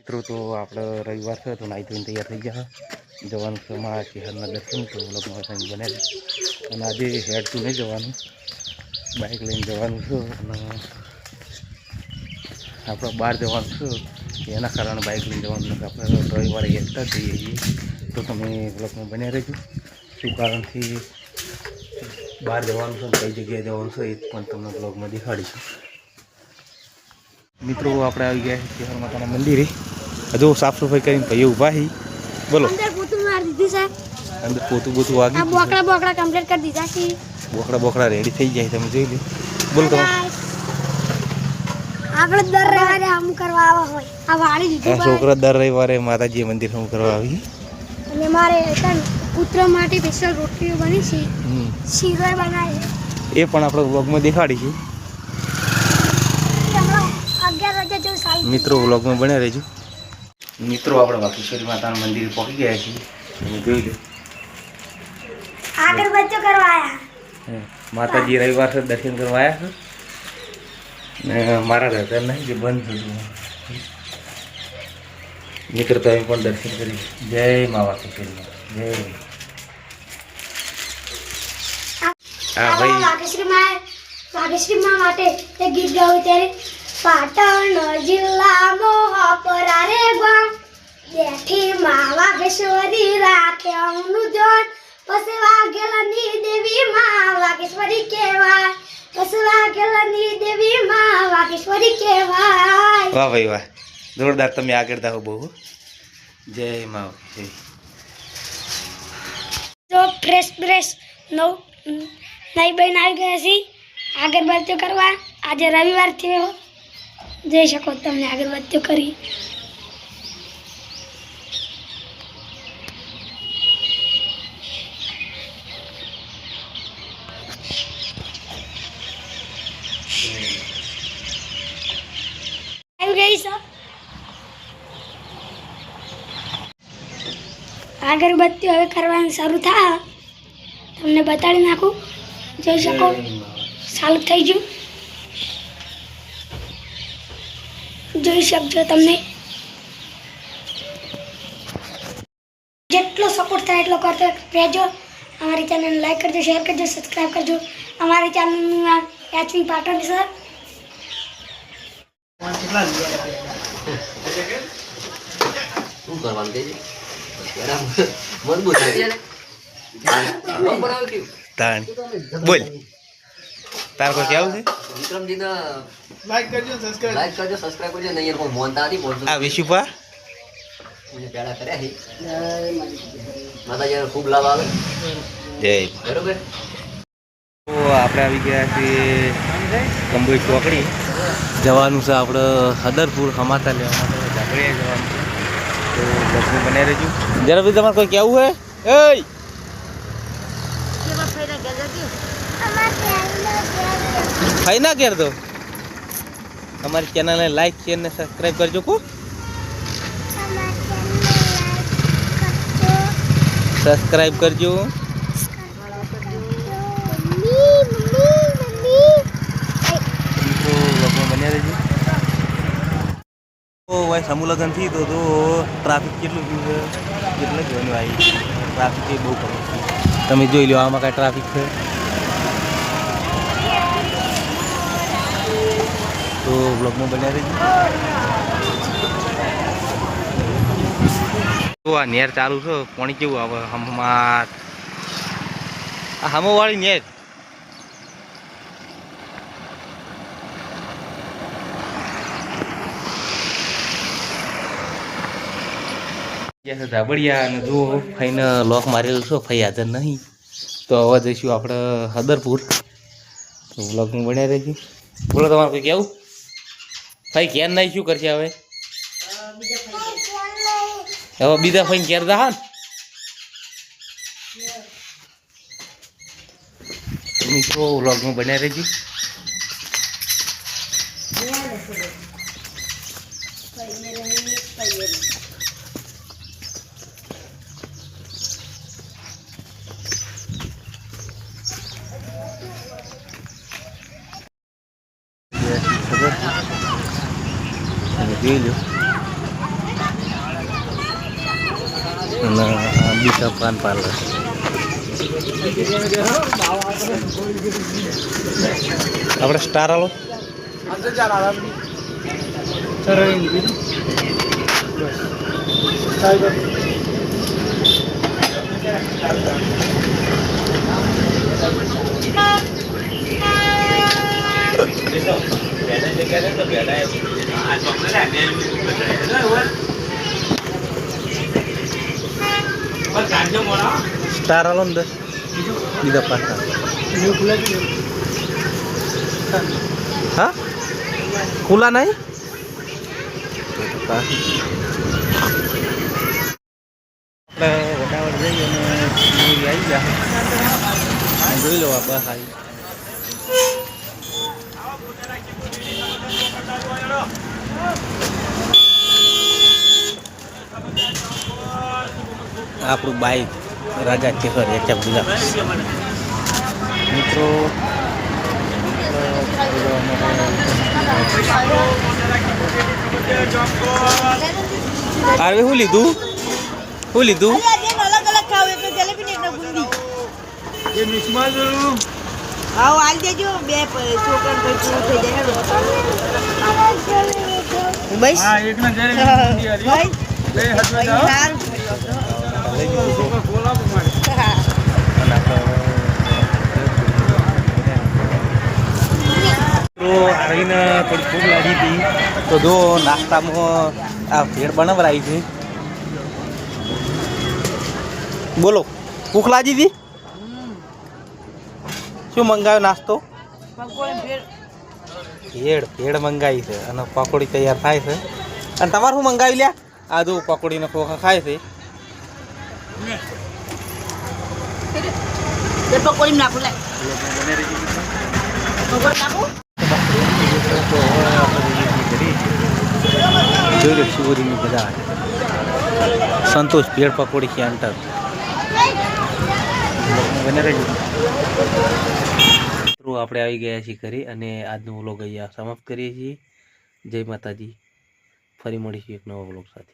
મિત્રો તો આપણે રવિવાર છે તો નાઈ ધોઈને તૈયાર થઈ ગયા જવાનું છે માં શહેરના દર્શન તો વ્લોગમાં બને અને આજે હેડ ટુ નહીં જવાનું બાઇક લઈને જવાનું છે અને આપણે બહાર જવાનું છે એના કારણે બાઇક લઈને જવાનું નથી આપણે રવિવારે એકતા જઈએ છીએ તો તમે વ્લોગમાં બન્યા રહેજો શું કારણથી બહાર જવાનું છે કઈ જગ્યાએ જવાનું છે એ પણ તમને વ્લોગમાં દેખાડીશું મિત્રો આપણે આવી ગયા છીએ શહેર માતાના મંદિરે હજુ સાફ સફાઈ કરીને ભાઈ ઊભા હી બોલો અંદર પોતું મારી દીધી છે અંદર પોતું બોતું વાગી આ બોકડા કમ્પ્લીટ કરી દીધા છે બોકડા રેડી થઈ જાય તમે જોઈ લો બોલો તમે આપણે દર રવિવારે હમ કરવા આવા હોય આ વાળી દીધું છોકરા દર રવિવારે માતાજી મંદિર હમ કરવા આવી અને મારે પુત્ર માટે સ્પેશિયલ રોટલીઓ બની છે શીરો બનાવી એ પણ આપણે વ્લોગમાં દેખાડીશું મિત્રો વ્લોગમાં બન્યા રહેજો મિત્રો આપણે વાકેશ્વરી માતાના મંદિરે પહોંચી ગયા છીએ તમે જોઈ લો અગરબત્તીઓ કરવા આવ્યા માતાજી રવિવાર છે દર્શન કરવા આવ્યા છે ને મારા ઘર નહીં જે બંધ થયું મિત્રો તમે પણ દર્શન કરી જય મા વાકેશ્વરી જય હા ભાઈ વાઘેશ્વરી માં માટે એક ગીત ગાવું ત્યારે પાટણ જિલ્લામાં પરારે ગામ બેઠી માં વાઘેશ્વરી રાખે અમનું જોન પછી વાઘેલાની દેવી માં વાઘેશ્વરી કહેવાય પછી વાઘેલાની દેવી માં વાઘેશ્વરી કહેવાય વાહ ભાઈ વાહ જોરદાર તમે આગળ દાવ બહુ જય મા વાઘેશ્વરી તો ફ્રેશ નઈ બહેન આવી ગયા છે અગરબત્તીઓ કરવા આજે રવિવાર થયો જઈ શકો તમને અગરબત્તીઓ કરી આવી ગઈ છે અગરબત્તીઓ હવે કરવાનું શરૂ થાય તમને બતાડી નાખું જોઈ શકો ચાલુ થઈ ગયું જોઈ શકજો તમને જેટલો સપોર્ટ થાય એટલો કરતો રહેજો અમારી ચેનલને લાઈક કરજો શેર કરજો સબસ્ક્રાઈબ કરજો અમારી ચેનલનું નામ એચવી પાટણ છે શું કરવાનું કે મજબૂત તાણ બોલ તાર કોઈ કેવું છે વિક્રમજીને લાઈક કરજો સબસ્ક્રાઇબ કરજો નહીં કોઈ મોનતા નથી બોલતો આ વિશુપા મને પેડા કર્યા છે માતાજી ખૂબ લાભ આવે જય બરોબર તો આપણે આવી ગયા છીએ કંબોઈ ચોકડી જવાનું છે આપણે હદરપુર હમાતા લેવા માટે ઝાકડિયા જવાનું છે તો બસમાં બનાવી રહેજો જરા ભાઈ તમારે કોઈ કેવું હે એ ખાઈ ના કર દો અમારી ચેનલને લાઈક શેર ને સબસ્ક્રાઈબ કરજો કો સબસ્ક્રાઈબ કરજો બન્યા રહેજો તો ભાઈ સમૂહ લગ્ન થી તો ટ્રાફિક કેટલું થયું છે કેટલું જોવાનું ભાઈ ટ્રાફિક એ બહુ ખબર છે તમે જોઈ લો આમાં કાંઈ ટ્રાફિક છે તો બ્લોગમાં બન્યા રહેજો તો આ નેર ચાલુ છે પાણી કેવું આવે હમમાં આ હમોવાળી નેર ધાબડિયા અને જો ફઈને લોક મારેલું છે ફઈ હાજર નહીં તો હવે જઈશું આપણે હદરપુર તો બ્લોગમાં બન્યા રહેજો બોલો તમારે કોઈ કેવું ભાઈ ઘેર નહીં શું કરશે હવે હવે બીજા ફઈને ઘેર દા હા મિત્રો બ્લોગમાં બન્યા રહેજો જોઈ લો અને આ બીજા પાન પાર્લર આપણે સ્ટાર આલો સ્ટાર આલો ને 10 બીજા પાછા હા ખુલ્લા નહીં આપણે વડાવડ જઈએ અને મૂવી આવી ગયા જોઈ લો આ બસ આવી આપણું બાઈક રાજા કેસર એચએફ ગુલાબ મિત્રો આરવે શું લીધું અલગ અલગ ખાવ એક જલેબી ને એક બુંદી એ મિસમાલ આવો આલ દેજો બે છોકરા પછી થઈ જાય બસ હા એક ના જલેબી બુંદી આરી લે હટવા જાઓ તો આવીને થોડી ભૂખ લાગી હતી તો જો નાસ્તામાં આ ભેળ બનાવરાઈ છે બોલો ભૂખ લાગી હતી શું મંગાવ્યો નાસ્તો ભેળ મંગાવી છે અને પકોડી તૈયાર થાય છે અને તમારે શું મંગાવી લ્યા આ જો પકોડીને ખોખા ખાય છે પકોડી નાખું લાય પકોડી નાખું જોઈ લો શિવરીની બધા સંતોષ ભેળ પકોડી કે અંતર આપણે આવી ગયા છીએ ઘરે અને આજનો વ્લોગ અહીંયા સમાપ્ત કરીએ છીએ જય માતાજી ફરી મળીશું એક નવા વ્લોગ સાથે